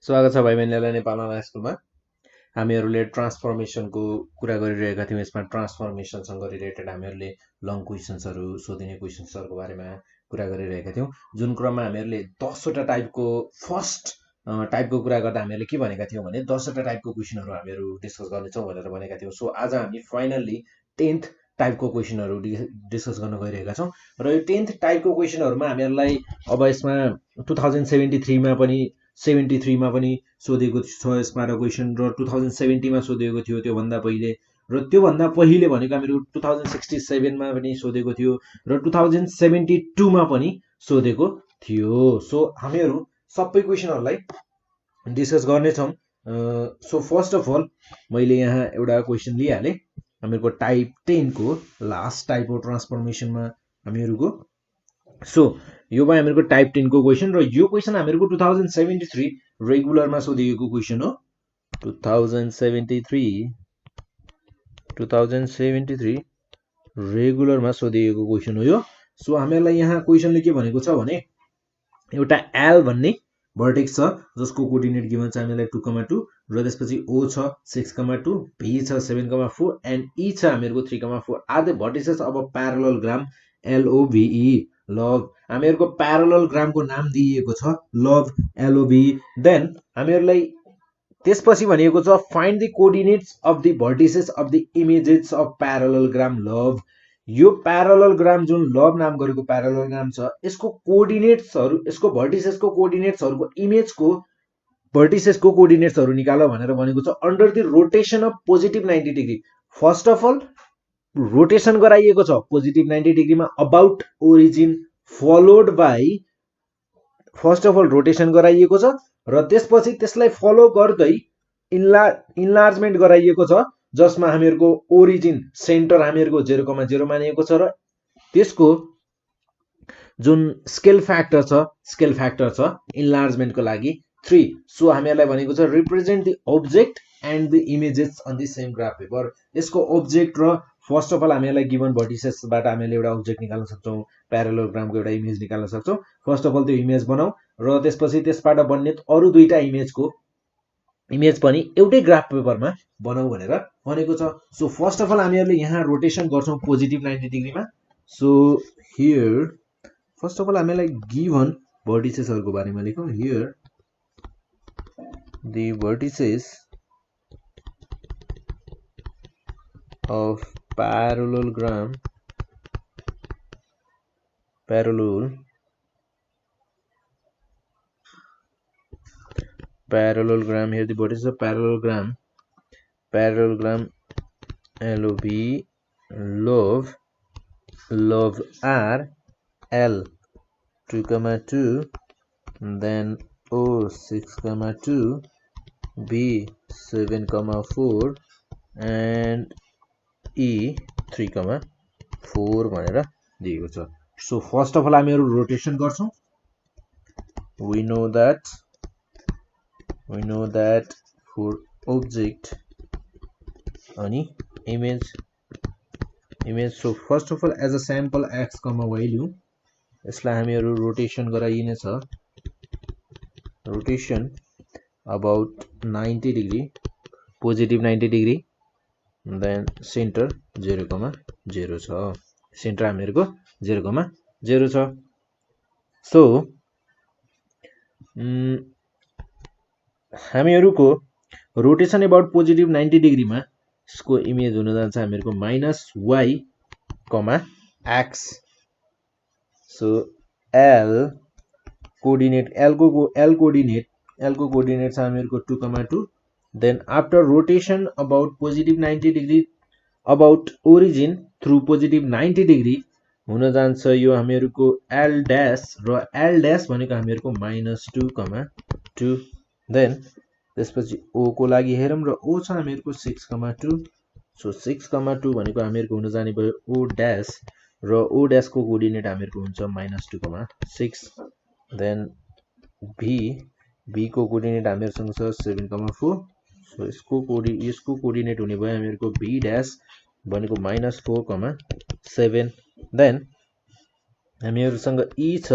स्वागत छ भाइ बहिनीलाई नेपाल अनलाइन स्कुलमा। हामीहरूले ट्रान्सफर्मेसनको कुरा गरिरहेका थियौँ। यसमा ट्रान्सफर्मेसनसँग रिलेटेड हामीहरूले लङ क्वेसन्सहरू, सोधिने क्वेसन्सहरूको बारेमा कुरा गरिरहेका थियौँ। जुन क्रममा हामीहरूले 10वटा टाइपको फर्स्ट टाइपको कुरा गर्दा हामीहरूले के भनेका थियौँ भने 10वटा टाइपको क्वेसनहरू हामीहरू डिस्कस गर्नेछौँ भनेर भनेका थियौँ। सो आज हामी फाइनल्ली 10th टाइपको क्वेसनहरू डिस्कस गर्न गइरहेका छौँ। र यो 10th टाइपको क्वेसनहरूमा हामीहरूलाई अब यसमा 2073मा पनि 73मा पनि सोधेको छ यसमा र क्वेसन र 2070मा सोधेको थियो त्योभन्दा पहिले, र त्योभन्दा पहिले भनेको हामीहरू 2067मा पनि सोधेको थियो र 2072मा पनि सोधेको थियो। सो हामीहरू सबै क्वेसनहरूलाई डिस्कस गर्नेछौँ। सो फर्स्ट अफ अल मैले यहाँ एउटा क्वेसन लिइहालेँ। हामीहरूको टाइप 10 को लास्ट टाइप हो ट्रान्सफर्मेसनमा हामीहरूको। सो यो भयो हामीहरूको टाइप 10 को क्वेसन र यो क्वेसन हामीहरूको 2073 रेगुलरमा सोधिएको क्वेसन हो। 2073 रेगुलरमा सोधिएको क्वेसन हो यो। सो हामीहरूलाई यहाँ क्वेसनले के भनेको छ भने एउटा एल भन्ने भर्टेक्स छ जसको कोअर्डिनेट गिभन छ हामीलाई 2,2 र त्यसपछि ओ छ 6,2, भी छ 7,4 एन्ड ई छ हामीहरूको 3,4 आर द भर्टिसेस अब प्यारलल LOVE लभ। हामीहरूको प्यारलल ग्रामको नाम दिइएको छ लभ LOVE। देन हामीहरूलाई त्यसपछि भनिएको छ find the coordinates of the vertices of the images of parallel gram love. यो प्यारलल ग्राम जुन लभ नाम गरेको प्यारलल ग्राम छ यसको कोअर्डिनेट्सहरू, यसको भर्टिसेसको कोअर्डिनेट्सहरूको इमेजको भर्टिसेसको कोअर्डिनेट्सहरू निकाल भनेर भनेको छ under the rotation of positive 90 degree. First of all rotation गराइएको छ पोजिटिभ 90 डिग्रीमा about origin followed by, first of all rotation गराइएको छ र त्यसपछि त्यसलाई फलो गर्दै इन्लार्जमेन्ट गराइएको छ जसमा हामीहरूको ओरिजिन सेन्टर हामीहरूको 0,0 मानिएको छ र त्यसको जुन स्केल फ्याक्टर छ इन्लार्जमेन्टको लागि 3। सो हामीहरूलाई भनेको छ represent the object and the images on the same graph paper. यसको अब्जेक्ट र फर्स्ट अफ अल हामीलाई गिभन भर्टिसेसबाट हामीले एउटा अब्जेक्ट निकाल्न सक्छौँ, प्यारलल ग्रामको एउटा इमेज निकाल्न सक्छौँ। फर्स्ट अफ अल त्यो इमेज बनाऊ र त्यसपछि त्यसबाट बन्ने अरू दुईटा इमेज पनि एउटै ग्राफ पेपरमा बनाऊ भनेर भनेको छ। सो फर्स्ट अफ अल हामीहरूले यहाँ रोटेसन गर्छौँ पोजिटिभ 90 डिग्रीमा। So here first of all हामीलाई गिभन भर्टिसेसहरूको बारेमा लेखौँ। Here the vertices of parallel gram parallel gram, here the vertices of parallel gram LOV love R L 2,2, then O 6,2, B 7,4 and E 3,4 भनेर दिएको छ। So first of all हामीहरू rotation गर्छौँ। we know that for object अनि image so first of all as a sample x, y लिउँ। यसलाई हामीहरू rotation गराइनेछ rotation about 90 degree positive 90 degree, then centre 0,0 छ। सेन्टर हामीहरूको 0,0 छ। सो हामीहरूको रोटेसन अबाउट पोजिटिभ 90 डिग्रीमा यसको इमेज हुन जान्छ हामीहरूको -y, x। So L coordinate छ हामीहरूको 2,2। then after rotation about positive 90 degree about origin through positive 90 degree हुन जान्छ यो हामीहरूको L dash र L dash भनेको हामीहरूको -2,2। then त्यसपछि O को लागि हेरौँ र O छ हामीहरूको 6,2। सो 6,2 भनेको हामीहरूको हुन जाने भयो O dash र O dash को कोअर्डिनेट हामीहरूको हुन्छ -2,6। then B को कोअर्डिनेट हामीहरूसँग छ 7,4। सो यसको कोअर्डिनेट हुने भयो हामीहरूको B dash भनेको -4,7। देन हामीहरूसँग E छ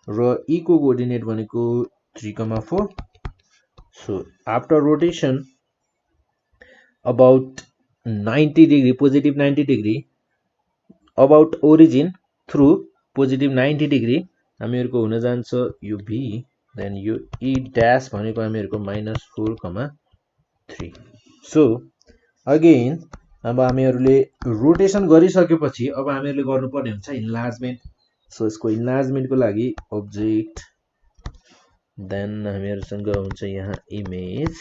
र E को कोअर्डिनेट भनेको 3,4 So after rotation about 90 degree, positive 90 degree, about origin through positive 90 degree हामीहरुको हुन जान्छ यो b, then यो e dash भनेको हामीहरुको -4,3. So again अब हामीहरुले रोटेसन गरिसकेपछि अब हामीहरुले गर्नुपर्ने हुन्छ इन्लार्जमेन्ट. सो यसको इन्लार्जमेन्ट को लागि ऑब्जेक्ट, देन हामीहरुसँग हुन्छ यहाँ image.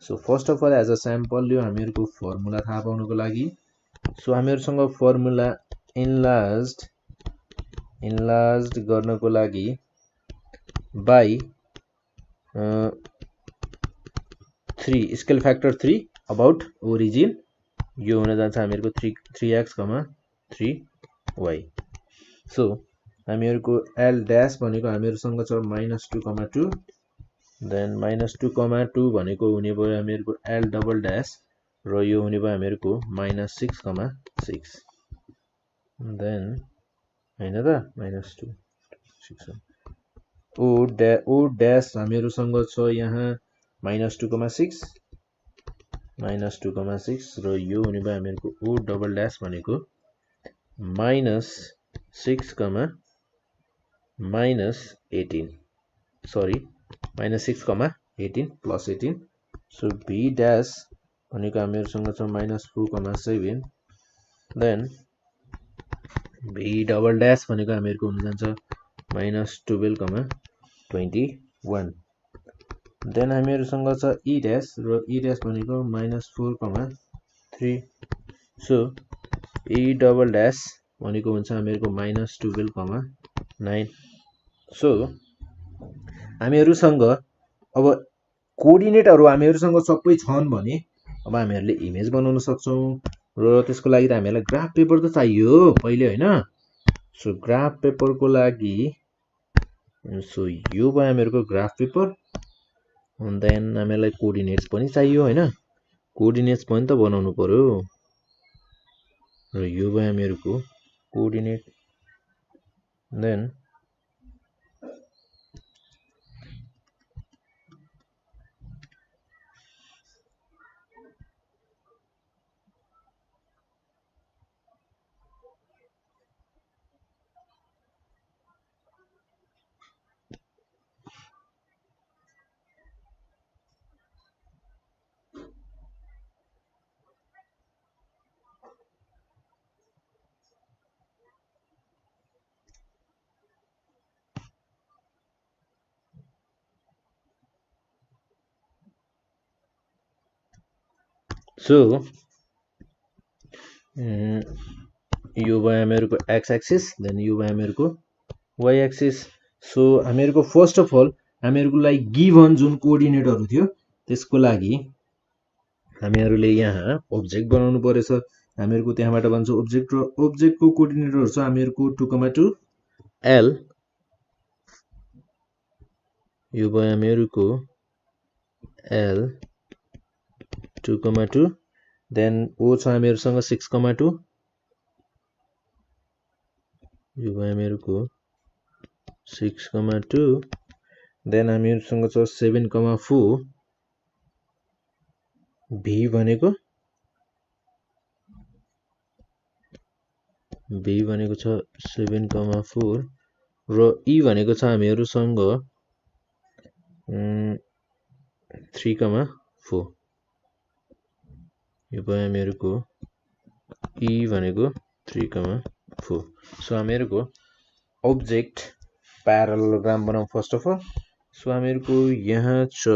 So first of all as a sample यो हामीहरुको फर्मुला थाहा पाउनको लागि. सो हामीहरुसँग फर्मुला इन्लार्ज्ड गर्नको लागि by 3 scale factor 3 about origin यो हुन जान्छ हामीहरुको 3x, 3y. सो हामीहरुको l dash भनेको हामीहरुसँग छ -2,2, देन -2,2 भनेको हुने भयो हामीहरुको l डबल ड्याश र यो हुने भयो हामीहरुको -6,6. देन हैन त -2 6 o dash हामीहरुसँग छ यहाँ -2,6 र यो हुने भयो हामीहरुको o डबल ड्याश भनेको -6,-18 sorry -6,18 plus 18. So b dash भनेको हामीहरुसँग छ -4,7, देन b डबल ड्याश भनेको हामीहरुको हुन जान्छ -12,21. देन हामीहरुसँग छ e dash र e dash भनेको -4,3. सो e डबल ड्याश भनेको हुन्छ हामीहरुको -12,9. सो हामीहरुसँग अब कोअर्डिनेटहरु हामीहरुसँग सबै छन् भने अब हामीहरुले इमेज बनाउन सक्छौं र त्यसको लागि त हामीहरुलाई ग्राफ पेपर त चाहियो पहिले हैन. सो ग्राफ पेपर को लागि सो यो भयो हामीहरुको ग्राफ पेपर. and then हामीहरुलाई कोअर्डिनेट्स पनि चाहियो हैन. कोअर्डिनेट्स पनि त बनाउनु पर्यो र यो भयो हामीहरुको कोअर्डिनेट. देन सो यो भयो हामीहरुको x एक्सिस, देन यो भयो हामीहरुको y एक्सिस. सो हामीहरुको फर्स्ट अफ अल हामीहरुलाई गिभन जुन कोअर्डिनेटहरु थियो त्यसको लागि हामीहरुले यहाँ ऑब्जेक्ट बनाउनु परेछ. हामीहरुको त्यहाँबाट भन्छ ऑब्जेक्ट र ऑब्जेक्ट को कोअर्डिनेटहरु छ हामीहरुको 2,2 l, यो भयो हामीहरुको l 2,2, देन o छ हामीहरुसँग 6,2, यो भयो हामीहरुको 6,2, देन हामीहरुसँग छ 7,4, v भनेको छ 7,4 र e भनेको छ हामीहरुसँग 3,4, यो भयो हामीहरुको e भनेको 3,4. सो हामीहरुको ऑब्जेक्ट प्यारालेलोग्राम बनाऊ फर्स्ट अफ अल. सो हामीहरुको यहाँ छ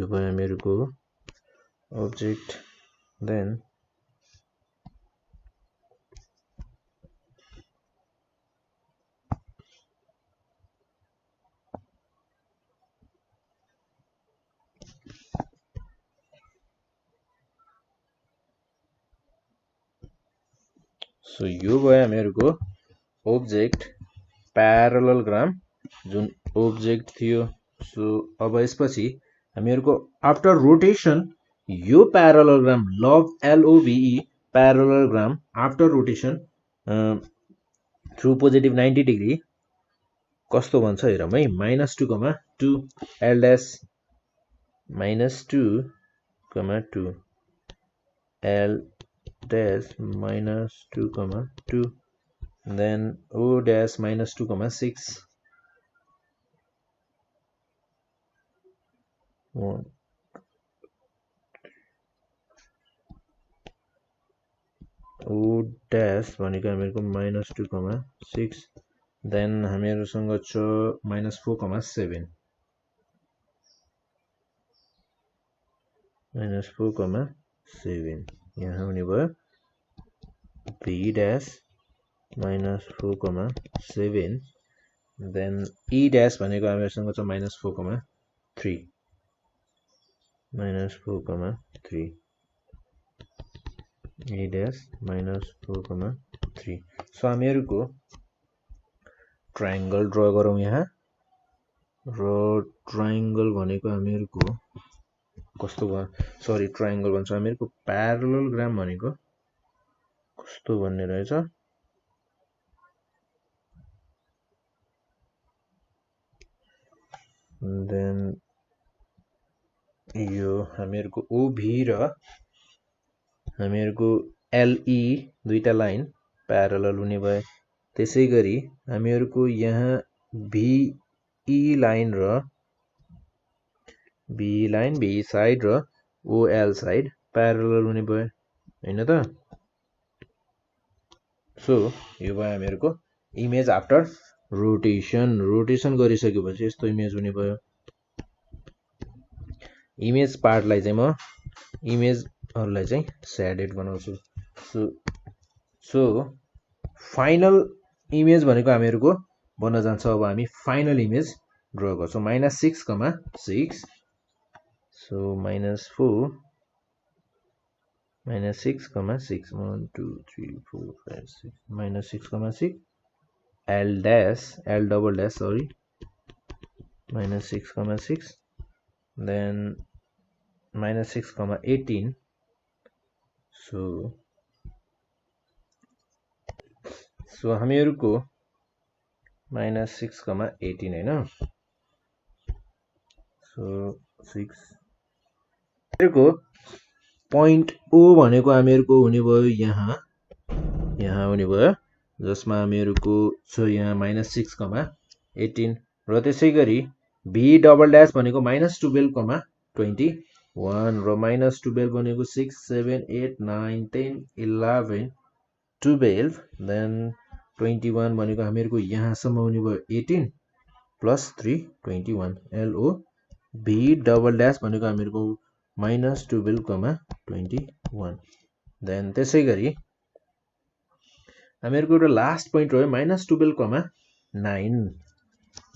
यो भयो हामीहरुको ऑब्जेक्ट. देन सो यो भयो हामीहरुको ऑब्जेक्ट प्यारालेलोग्राम जुन ऑब्जेक्ट थियो. सो अब यसपछि हामीहरुको आफ्टर रोटेसन यो प्यारालेलोग्राम LOVE parallelogram after rotation through positive 90 degree कस्तो भन्छ हेरौँ है -2, L dash -2, 2 L dash -2, 2 then O dash -2, 6 1 O dash भनेको हामीहरुको -2, 6 then हामीहरुसँग छ -4, 7 -4, 7 यहाँ हुने भयो B dash -4, 7 then E dash भनेको हामीहरुसँग छ -4, 3 -4, 3 E dash -4, 3 सो हामीहरुको ट्रायंगल ड्रा गरौँ यहाँ र ट्रायंगल भनेको हामीहरुको कस्तो भयो सरी ट्रायंगल भन्छ हामीहरुको प्यारालेलोग्राम भनेको कस्तो भन्ने रहेछ देन यो हामीहरुको OB र हामीहरुको LE दुईटा लाइन प्यारालल हुने भए त्यसैगरी हामीहरुको यहाँ BE लाइन र B साइड र OL साइड प्यारालल हुने भयो हैन त सो यो भयो हामीहरुको इमेज आफ्टर रोटेसन गरिसकेपछि यस्तो इमेज हुने भयो इमेज पार्टलाई चाहिँ म इमेजहरुलाई चाहिँ शेडेड बनाउँछु सो फाइनल इमेज भनेको हामीहरुको बन्न जान्छ अब हामी फाइनल इमेज ड्रा गर्छौं -6, 6 so -4 -6, 6 1 2 3 4 5 6 -6, 6 L double dash sorry -6, 6 then -6, 18 so हामीहरुको -6, 18 हैन so 6 हामीहरुको point O भनेको हामीहरुको हुने भयो यहाँ हुने भयो जसमा हामीहरुको छ यहाँ -6, 18 र त्यसैगरी B double dash भनेको -12, 21 र -12 भनेको 6 7 8 9 10 11 12 then 21 भनेको हामीहरुको यहाँसम्म हुने भयो 18 plus 3 21 LO B double dash भनेको हामीहरुको -12, 21 then त्यसैगरी हामीहरुको एउटा लास्ट पोइन्ट रह्यो -12, 9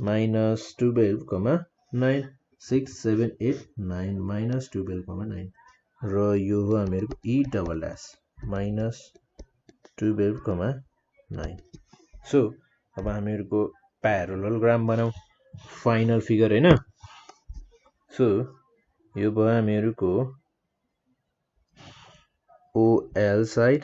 -12, 9 6 7 8 9 -12, 9 र यो हो हामीहरुको E double dash -12, 9 सो अब हामीहरुको प्यारालेलोग्राम बनाऊ फाइनल फिगर हैन सो यो भयो हामीहरुको OL साइड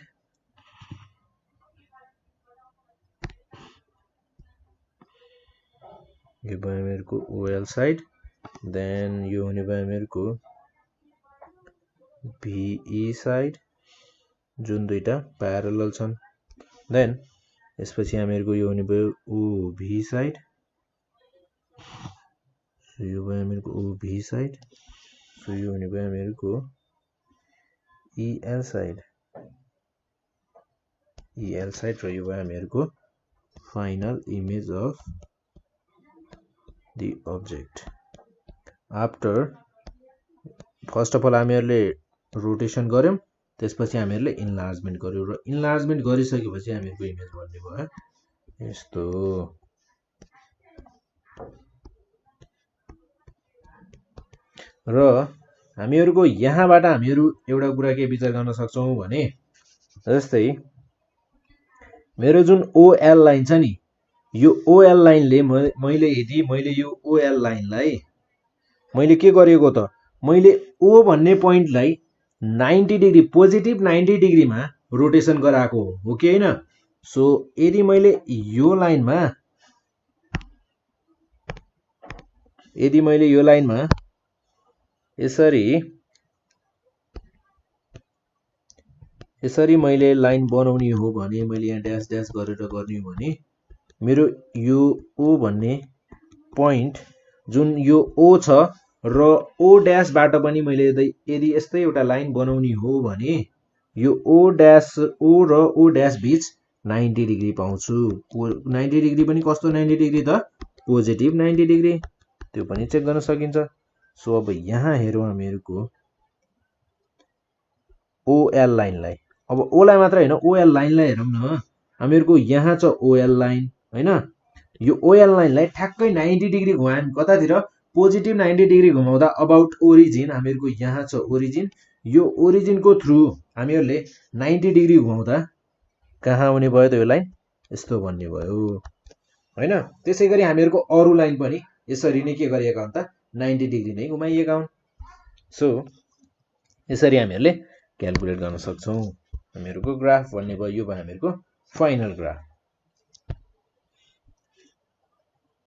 यो भयो हामीहरुको OL साइड then यो हुने भयो हामीहरुको BE साइड जुन दुईटा प्यारालल छन् then यसपछि हामीहरुको यो हुने भयो OB साइड सो यो भयो हामीहरुको OB साइड सो यो हुने भयो हामीहरुको EL साइड र यो भयो हामीहरुको final image of the object after first of all हामीहरुले रोटेसन गर्यौं त्यसपछि हामीहरुले इन्लार्जमेन्ट गर्यौं र इन्लार्जमेन्ट गरिसकेपछि हामीहरुको इमेज बन्ने भयो यस्तो र हामीहरुको यहाँबाट हामीहरु एउटा कुरा के विचार गर्न सक्छौं भने जस्तै मेरो जुन OL लाइन छ नि यो OL लाइनले मैले यो OL लाइनलाई मैले के गरेको त मैले O भन्ने पोइन्टलाई 90 डिग्री पोजिटिभ 90 डिग्रीमा रोटेसन गराएको हो कि हैन। सो यदि मैले यो लाइनमा यसरी मैले लाइन बनाउने हो भने, मैले यहाँ ड्यास ड्यास गरेर गर्ने हो भने, मेरो यो ओ भन्ने पोइन्ट जुन यो ओ छ र ओ ड्यासबाट पनि मैले यदि यस्तै एउटा लाइन बनाउने हो भने यो ओ र ओ ड्यास बीच 90 डिग्री पाउँछु। 90 डिग्री पनि कस्तो 90 डिग्री त? Positive 90 degree. त्यो पनि चेक गर्न सकिन्छ। सो अब यहाँ हेरौँ हामीहरुको ओएल लाइनलाई। अब ओ लाई मात्र हैन, ओएल लाइनलाई हेरौँ न। हामीहरुको यहाँ छ ओएल लाइन हैन। यो ओएल लाइनलाई ठ्याक्कै 90 डिग्री घुमायो कतातिर? पोजिटिभ 90 डिग्री घुमाउँदा अबाउट ओरिजिन, हामीहरुको यहाँ छ ओरिजिन। यो ओरिजिनको थ्रु हामीहरुले 90 डिग्री घुमाउँदा कहाँ आउने भयो त यो लाइन? यस्तो भन्ने भयो हैन। त्यसैगरी हामीहरुको अरु लाइन पनि यसरी नै के गरिएका हुन् त? 90 डिग्री नै घुमाइएका हुन्। सो यसरी हामीहरुले क्याल्कुलेट गर्न सक्छौं। हामीहरुको ग्राफ भन्ने भयो, यो भयो हामीहरुको फाइनल ग्राफ।